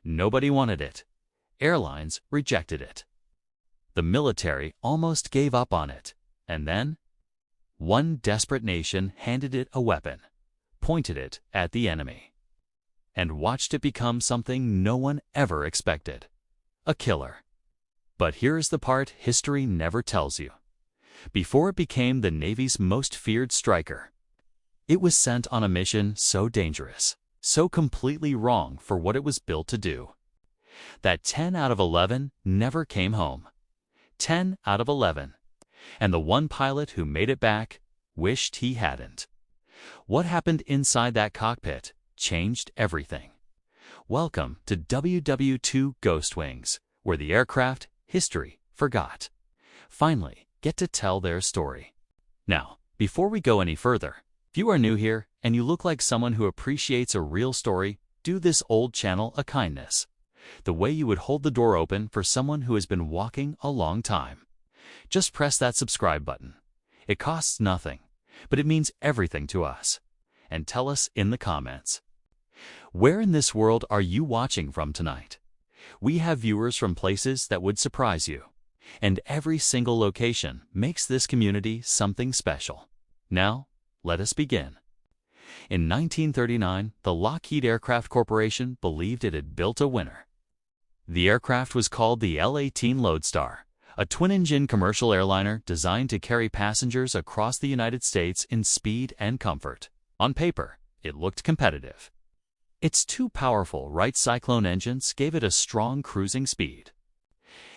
Nobody wanted it. Airlines rejected it. The military almost gave up on it. And then, one desperate nation handed it a weapon, pointed it at the enemy, and watched it become something no one ever expected: a killer. But here's the part history never tells you. Before it became the Navy's most feared striker, it was sent on a mission so dangerous, so completely wrong for what it was built to do, that 10 out of 11 never came home. 10 out of 11. And the one pilot who made it back wished he hadn't. What happened inside that cockpit changed everything. Welcome to WW2 Ghost Wings, where the aircraft history forgot finally get to tell their story. Now, before we go any further, if you are new here and you look like someone who appreciates a real story, do this old channel a kindness, the way you would hold the door open for someone who has been walking a long time. Just press that subscribe button. It costs nothing, but it means everything to us. And tell us in the comments, where in this world are you watching from tonight? We have viewers from places that would surprise you, and every single location makes this community something special. Now, let us begin. In 1939, the Lockheed Aircraft Corporation believed it had built a winner. The aircraft was called the L-18 Lodestar, a twin-engine commercial airliner designed to carry passengers across the United States in speed and comfort. On paper, it looked competitive. Its two powerful Wright Cyclone engines gave it a strong cruising speed.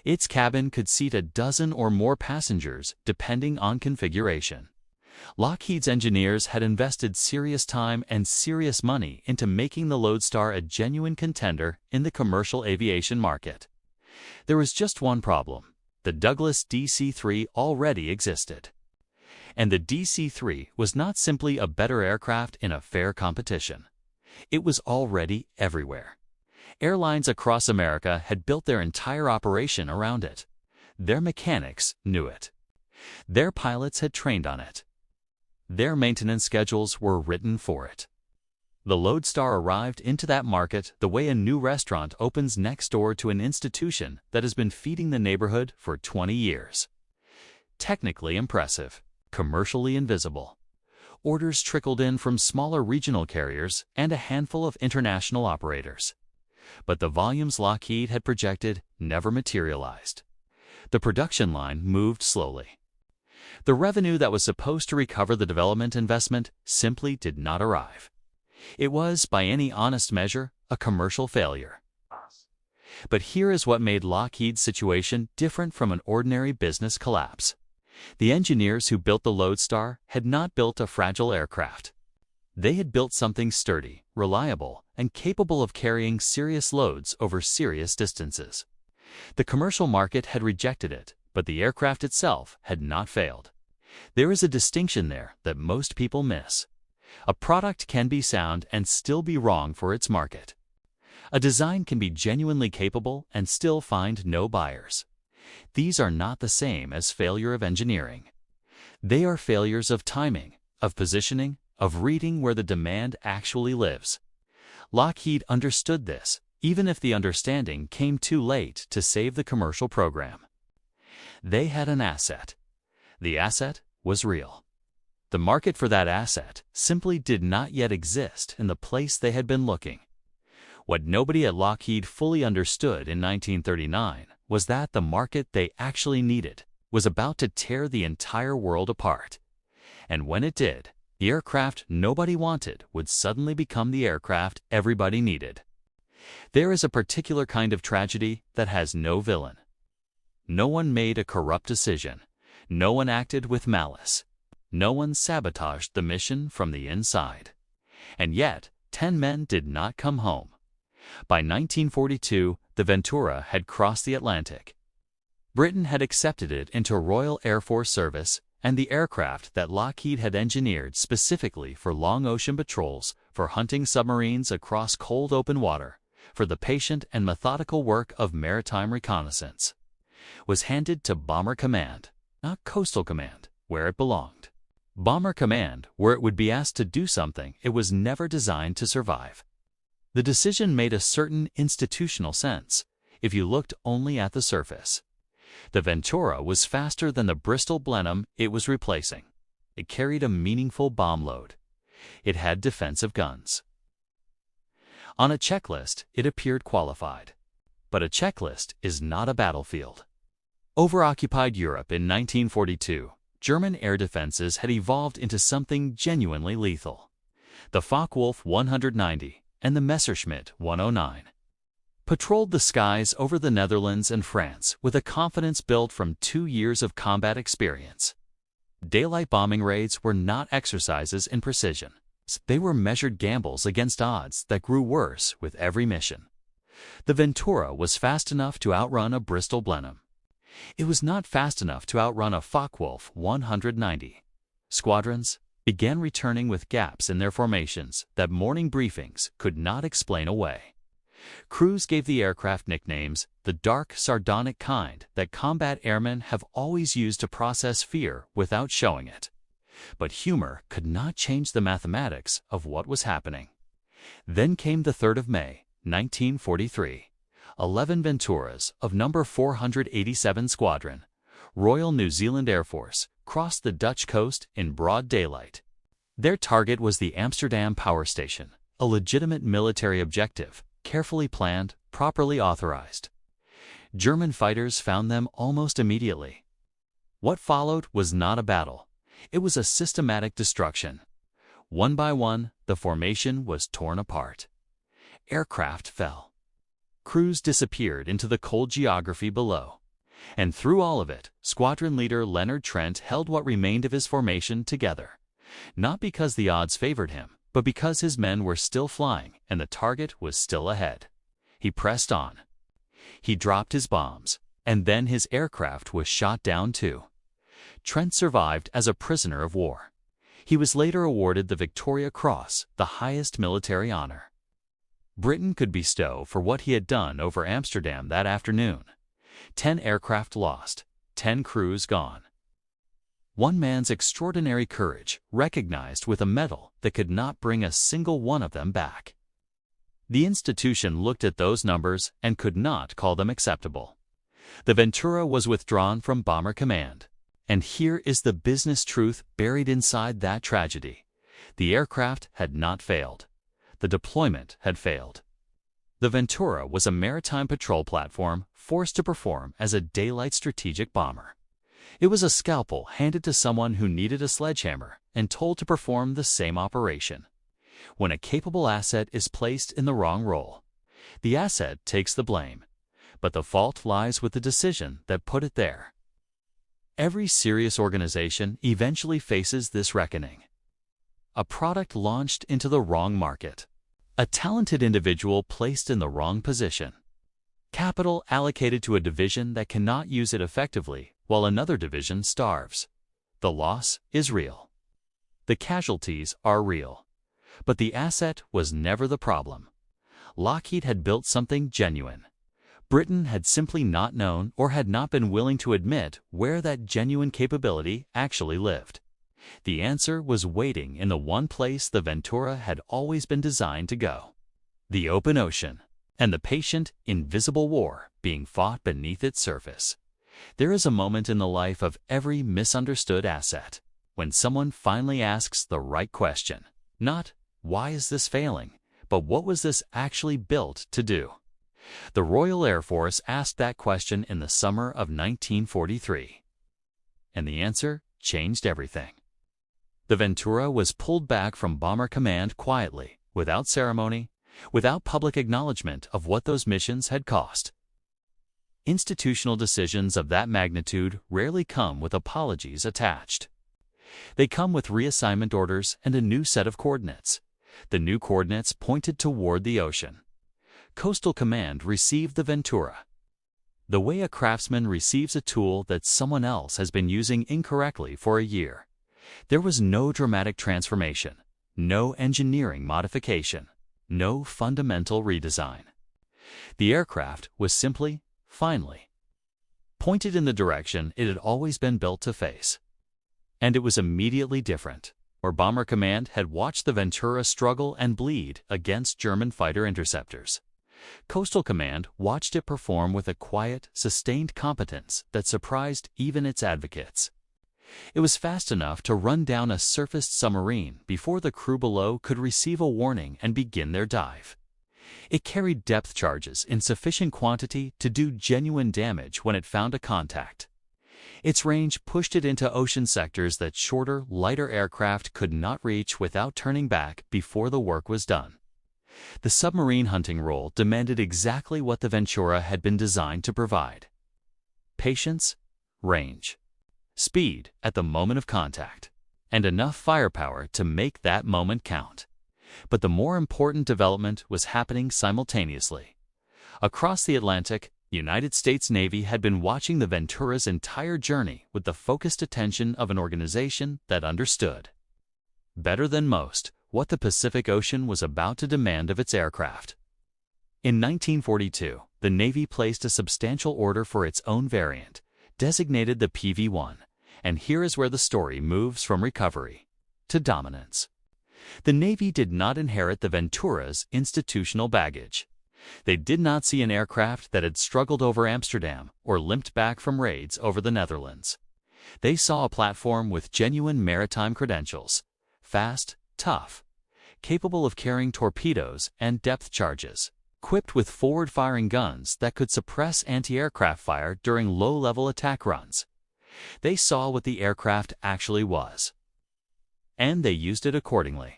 Its cabin could seat a dozen or more passengers depending on configuration. Lockheed's engineers had invested serious time and serious money into making the Lodestar a genuine contender in the commercial aviation market. There was just one problem. The Douglas DC-3 already existed. And the DC-3 was not simply a better aircraft in a fair competition. It was already everywhere. Airlines across America had built their entire operation around it. Their mechanics knew it. Their pilots had trained on it. Their maintenance schedules were written for it. The Lodestar arrived into that market the way a new restaurant opens next door to an institution that has been feeding the neighborhood for 20 years. Technically impressive, commercially invisible. Orders trickled in from smaller regional carriers and a handful of international operators. But the volumes Lockheed had projected never materialized. The production line moved slowly. The revenue that was supposed to recover the development investment simply did not arrive. It was, by any honest measure, a commercial failure. But here is what made Lockheed's situation different from an ordinary business collapse. The engineers who built the Lodestar had not built a fragile aircraft. They had built something sturdy, reliable, and capable of carrying serious loads over serious distances. The commercial market had rejected it, but the aircraft itself had not failed. There is a distinction there that most people miss. A product can be sound and still be wrong for its market. A design can be genuinely capable and still find no buyers. These are not the same as failure of engineering. They are failures of timing, of positioning, of reading where the demand actually lives. Lockheed understood this, even if the understanding came too late to save the commercial program. They had an asset. The asset was real. The market for that asset simply did not yet exist in the place they had been looking. What nobody at Lockheed fully understood in 1939 was that the market they actually needed was about to tear the entire world apart. And when it did, the aircraft nobody wanted would suddenly become the aircraft everybody needed. There is a particular kind of tragedy that has no villain. No one made a corrupt decision. No one acted with malice. No one sabotaged the mission from the inside. And yet, 10 men did not come home. By 1942, the Ventura had crossed the Atlantic. Britain had accepted it into Royal Air Force service, and the aircraft that Lockheed had engineered specifically for long ocean patrols, for hunting submarines across cold open water, for the patient and methodical work of maritime reconnaissance, was handed to Bomber Command, not Coastal Command, where it belonged. Bomber Command, where it would be asked to do something it was never designed to survive. The decision made a certain institutional sense if you looked only at the surface. The Ventura was faster than the Bristol Blenheim it was replacing. It carried a meaningful bomb load. It had defensive guns. On a checklist, it appeared qualified. But a checklist is not a battlefield. Over-occupied Europe in 1942, German air defenses had evolved into something genuinely lethal. The Focke-Wulf 190 and the Messerschmitt 109 patrolled the skies over the Netherlands and France with a confidence built from 2 years of combat experience. Daylight bombing raids were not exercises in precision. They were measured gambles against odds that grew worse with every mission. The Ventura was fast enough to outrun a Bristol Blenheim. It was not fast enough to outrun a Focke-Wulf 190. Squadrons began returning with gaps in their formations that morning briefings could not explain away. Crews gave the aircraft nicknames, the dark, sardonic kind that combat airmen have always used to process fear without showing it. But humor could not change the mathematics of what was happening. Then came the 3rd of May, 1943. 11 Venturas of No. 487 Squadron, Royal New Zealand Air Force, crossed the Dutch coast in broad daylight. Their target was the Amsterdam Power Station, a legitimate military objective, carefully planned, properly authorized. German fighters found them almost immediately. What followed was not a battle. It was a systematic destruction. One by one, the formation was torn apart. Aircraft fell. Crews disappeared into the cold geography below. And through all of it, squadron leader Leonard Trent held what remained of his formation together. Not because the odds favored him, but because his men were still flying and the target was still ahead. He pressed on. He dropped his bombs, and then his aircraft was shot down too. Trent survived as a prisoner of war. He was later awarded the Victoria Cross, the highest military honor. Britain could bestow for what he had done over Amsterdam that afternoon. 10 aircraft lost, 10 crews gone. One man's extraordinary courage recognized with a medal that could not bring a single one of them back. The institution looked at those numbers and could not call them acceptable. The Ventura was withdrawn from Bomber Command. And here is the business truth buried inside that tragedy. The aircraft had not failed. The deployment had failed. The Ventura was a maritime patrol platform forced to perform as a daylight strategic bomber. It was a scalpel handed to someone who needed a sledgehammer and told to perform the same operation. When a capable asset is placed in the wrong role, the asset takes the blame, but the fault lies with the decision that put it there. Every serious organization eventually faces this reckoning. A product launched into the wrong market. A talented individual placed in the wrong position. Capital allocated to a division that cannot use it effectively while another division starves. The loss is real. The casualties are real. But the asset was never the problem. Lockheed had built something genuine. Britain had simply not known or had not been willing to admit where that genuine capability actually lived. The answer was waiting in the one place the Ventura had always been designed to go: the open ocean, and the patient, invisible war being fought beneath its surface. There is a moment in the life of every misunderstood asset when someone finally asks the right question. Not, why is this failing, but what was this actually built to do? The Royal Air Force asked that question in the summer of 1943. And the answer changed everything. The Ventura was pulled back from Bomber Command quietly, without ceremony, without public acknowledgement of what those missions had cost. Institutional decisions of that magnitude rarely come with apologies attached. They come with reassignment orders and a new set of coordinates. The new coordinates pointed toward the ocean. Coastal Command received the Ventura. The way a craftsman receives a tool that someone else has been using incorrectly for a year. There was no dramatic transformation, no engineering modification, no fundamental redesign. The aircraft was simply, finally, pointed in the direction it had always been built to face. And it was immediately different. or Bomber Command had watched the Ventura struggle and bleed against German fighter interceptors. Coastal Command watched it perform with a quiet, sustained competence that surprised even its advocates. It was fast enough to run down a surfaced submarine before the crew below could receive a warning and begin their dive. It carried depth charges in sufficient quantity to do genuine damage when it found a contact. Its range pushed it into ocean sectors that shorter, lighter aircraft could not reach without turning back before the work was done. The submarine hunting role demanded exactly what the Ventura had been designed to provide: patience, range, speed at the moment of contact, and enough firepower to make that moment count. But the more important development was happening simultaneously. Across the Atlantic, the United States Navy had been watching the Ventura's entire journey with the focused attention of an organization that understood, better than most, what the Pacific Ocean was about to demand of its aircraft. In 1942, the Navy placed a substantial order for its own variant, designated the PV-1, and here is where the story moves from recovery to dominance. The Navy did not inherit the Ventura's institutional baggage. They did not see an aircraft that had struggled over Amsterdam or limped back from raids over the Netherlands. They saw a platform with genuine maritime credentials: fast, tough, capable of carrying torpedoes and depth charges, equipped with forward-firing guns that could suppress anti-aircraft fire during low-level attack runs. They saw what the aircraft actually was, and they used it accordingly.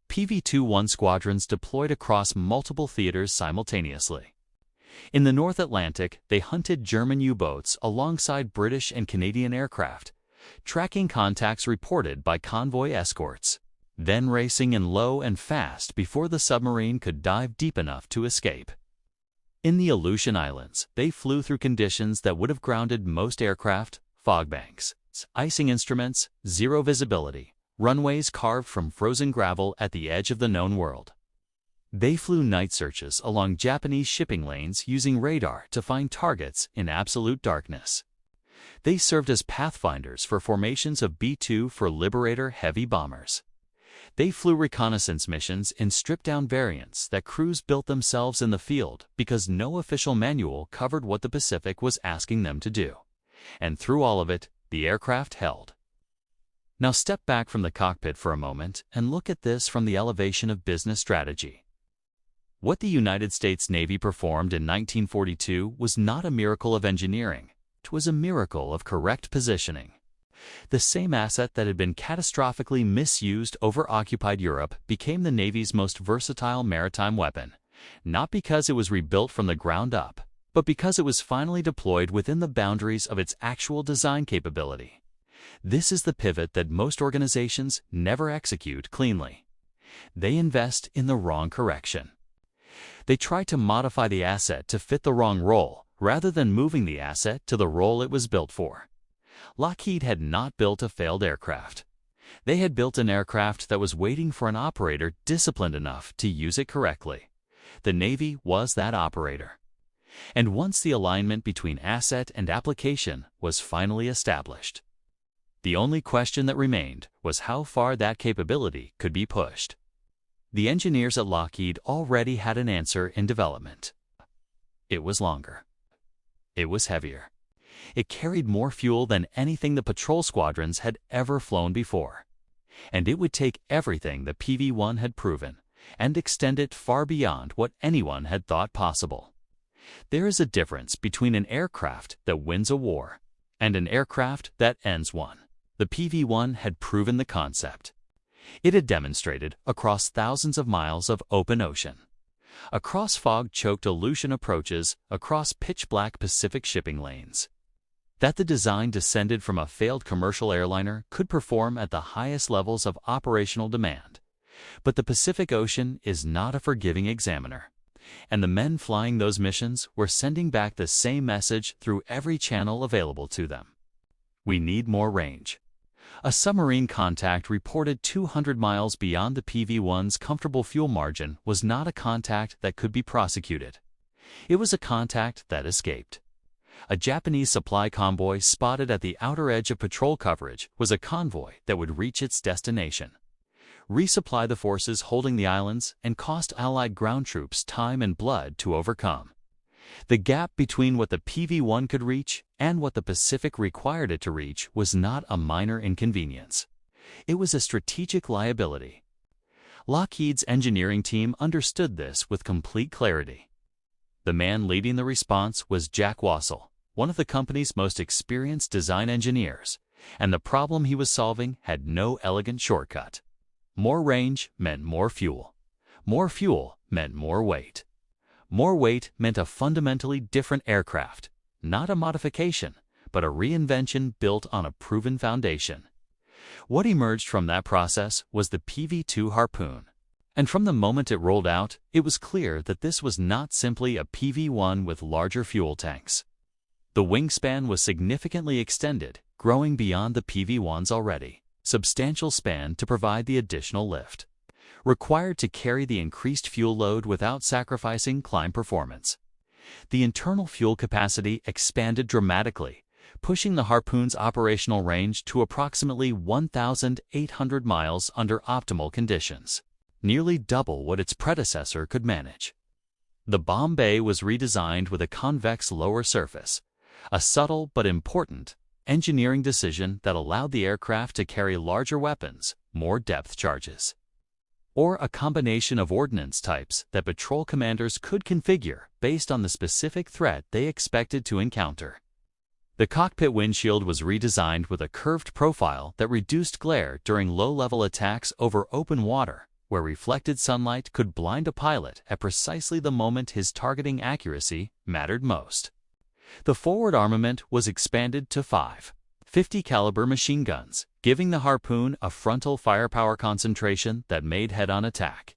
PV-21 squadrons deployed across multiple theaters simultaneously. In the North Atlantic, they hunted German U-boats alongside British and Canadian aircraft, tracking contacts reported by convoy escorts, then racing in low and fast before the submarine could dive deep enough to escape. In the Aleutian Islands, they flew through conditions that would have grounded most aircraft: fog banks, icing instruments, zero visibility, runways carved from frozen gravel at the edge of the known world. They flew night searches along Japanese shipping lanes using radar to find targets in absolute darkness. They served as pathfinders for formations of B-2 for Liberator heavy bombers. They flew reconnaissance missions in stripped-down variants that crews built themselves in the field because no official manual covered what the Pacific was asking them to do. And through all of it, the aircraft held. Now step back from the cockpit for a moment and look at this from the elevation of business strategy. What the United States Navy performed in 1942 was not a miracle of engineering. It was a miracle of correct positioning. The same asset that had been catastrophically misused over occupied Europe became the Navy's most versatile maritime weapon, not because it was rebuilt from the ground up, but because it was finally deployed within the boundaries of its actual design capability. This is the pivot that most organizations never execute cleanly. They invest in the wrong correction. They try to modify the asset to fit the wrong role, rather than moving the asset to the role it was built for. Lockheed had not built a failed aircraft. They had built an aircraft that was waiting for an operator disciplined enough to use it correctly. The Navy was that operator. And once the alignment between asset and application was finally established, the only question that remained was how far that capability could be pushed. The engineers at Lockheed already had an answer in development. It was longer. It was heavier. It carried more fuel than anything the patrol squadrons had ever flown before. And it would take everything the PV-1 had proven and extend it far beyond what anyone had thought possible. There is a difference between an aircraft that wins a war and an aircraft that ends one. The PV-1 had proven the concept. It had demonstrated across thousands of miles of open ocean, across fog-choked Aleutian approaches, across pitch-black Pacific shipping lanes, that the design descended from a failed commercial airliner could perform at the highest levels of operational demand. But the Pacific Ocean is not a forgiving examiner, and the men flying those missions were sending back the same message through every channel available to them. We need more range. A submarine contact reported 200 miles beyond the PV-1's comfortable fuel margin was not a contact that could be prosecuted. It was a contact that escaped. A Japanese supply convoy spotted at the outer edge of patrol coverage was a convoy that would reach its destination, resupply the forces holding the islands, and cost Allied ground troops time and blood to overcome. The gap between what the PV-1 could reach and what the Pacific required it to reach was not a minor inconvenience. It was a strategic liability. Lockheed's engineering team understood this with complete clarity. The man leading the response was Jack Wassell, one of the company's most experienced design engineers, and the problem he was solving had no elegant shortcut. More range meant more fuel. More fuel meant more weight. More weight meant a fundamentally different aircraft, not a modification, but a reinvention built on a proven foundation. What emerged from that process was the PV-2 Harpoon. And from the moment it rolled out, it was clear that this was not simply a PV-1 with larger fuel tanks. The wingspan was significantly extended, growing beyond the PV-1's already substantial span to provide the additional lift required to carry the increased fuel load without sacrificing climb performance. The internal fuel capacity expanded dramatically, pushing the Harpoon's operational range to approximately 1,800 miles under optimal conditions, nearly double what its predecessor could manage. The bomb bay was redesigned with a convex lower surface, a subtle but important engineering decision that allowed the aircraft to carry larger weapons, more depth charges, or a combination of ordnance types that patrol commanders could configure based on the specific threat they expected to encounter. The cockpit windshield was redesigned with a curved profile that reduced glare during low-level attacks over open water, where reflected sunlight could blind a pilot at precisely the moment his targeting accuracy mattered most. The forward armament was expanded to 5 .50-caliber machine guns, giving the Harpoon a frontal firepower concentration that made head-on attack,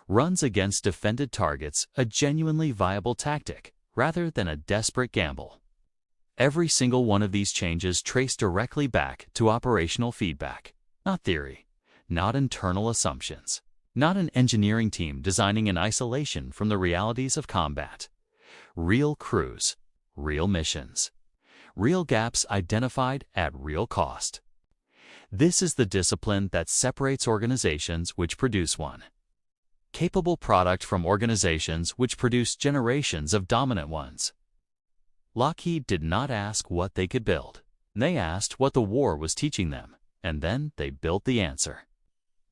runs against defended targets, a genuinely viable tactic rather than a desperate gamble. Every single one of these changes traced directly back to operational feedback, not theory, not internal assumptions, not an engineering team designing in isolation from the realities of combat. Real crews, real missions, real gaps identified at real cost. This is the discipline that separates organizations which produce one capable product from organizations which produce generations of dominant ones. Lockheed did not ask what they could build. They asked what the war was teaching them, and then they built the answer.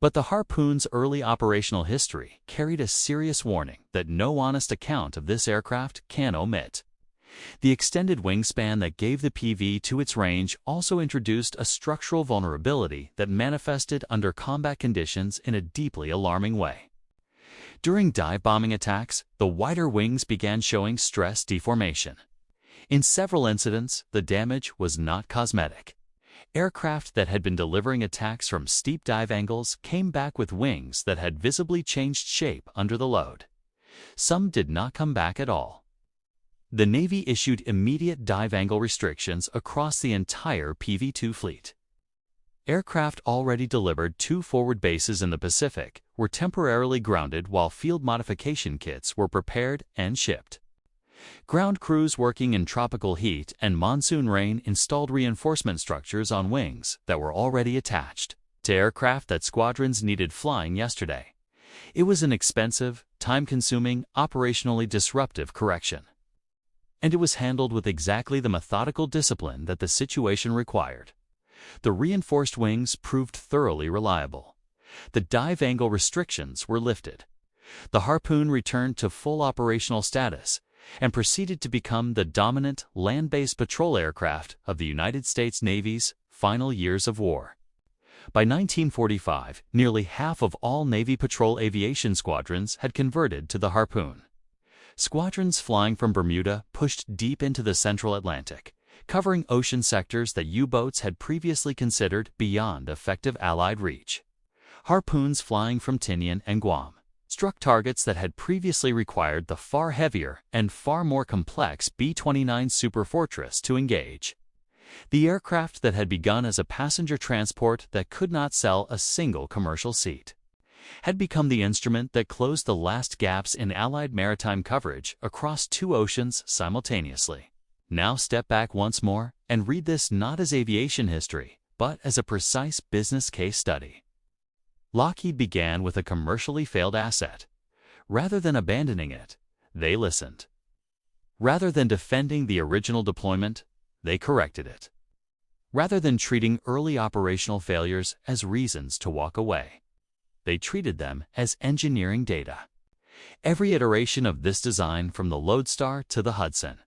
But the Harpoon's early operational history carried a serious warning that no honest account of this aircraft can omit. The extended wingspan that gave the PV-2 its range also introduced a structural vulnerability that manifested under combat conditions in a deeply alarming way. During dive bombing attacks, the wider wings began showing stress deformation. In several incidents, the damage was not cosmetic. Aircraft that had been delivering attacks from steep dive angles came back with wings that had visibly changed shape under the load. Some did not come back at all. The Navy issued immediate dive angle restrictions across the entire PV-2 fleet. Aircraft already delivered 2 forward bases in the Pacific were temporarily grounded while field modification kits were prepared and shipped. Ground crews working in tropical heat and monsoon rain installed reinforcement structures on wings that were already attached to aircraft that squadrons needed flying yesterday. It was an expensive, time-consuming, operationally disruptive correction. And it was handled with exactly the methodical discipline that the situation required. The reinforced wings proved thoroughly reliable. The dive angle restrictions were lifted. The Harpoon returned to full operational status and proceeded to become the dominant land-based patrol aircraft of the United States Navy's final years of war. By 1945, nearly half of all Navy patrol aviation squadrons had converted to the Harpoon. Squadrons flying from Bermuda pushed deep into the central Atlantic, covering ocean sectors that U-boats had previously considered beyond effective Allied reach. Harpoons flying from Tinian and Guam struck targets that had previously required the far heavier and far more complex B-29 Superfortress to engage. The aircraft that had begun as a passenger transport that could not sell a single commercial seat had become the instrument that closed the last gaps in Allied maritime coverage across 2 oceans simultaneously. Now step back once more and read this not as aviation history, but as a precise business case study. Lockheed began with a commercially failed asset. Rather than abandoning it, they listened. Rather than defending the original deployment, they corrected it. Rather than treating early operational failures as reasons to walk away, they treated them as engineering data. Every iteration of this design, from the Lodestar to the Hudson,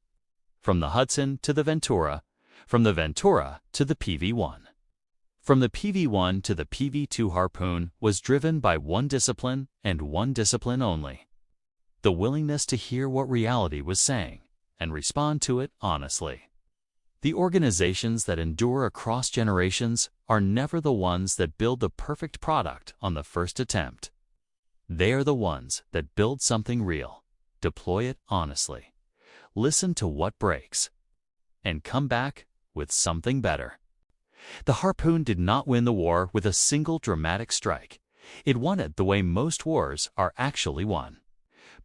from the Hudson to the Ventura, from the Ventura to the PV-1, from the PV-1 to the PV-2 Harpoon, was driven by one discipline and one discipline only: the willingness to hear what reality was saying and respond to it honestly. The organizations that endure across generations are never the ones that build the perfect product on the first attempt. They are the ones that build something real, deploy it honestly, listen to what breaks, and come back with something better. The Harpoon did not win the war with a single dramatic strike. It won it the way most wars are actually won: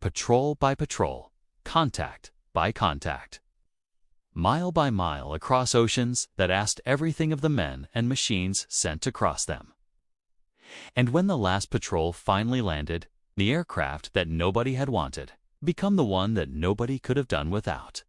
patrol by patrol, contact by contact, mile by mile across oceans that asked everything of the men and machines sent to cross them. And when the last patrol finally landed, the aircraft that nobody had wanted became the one that nobody could have done without.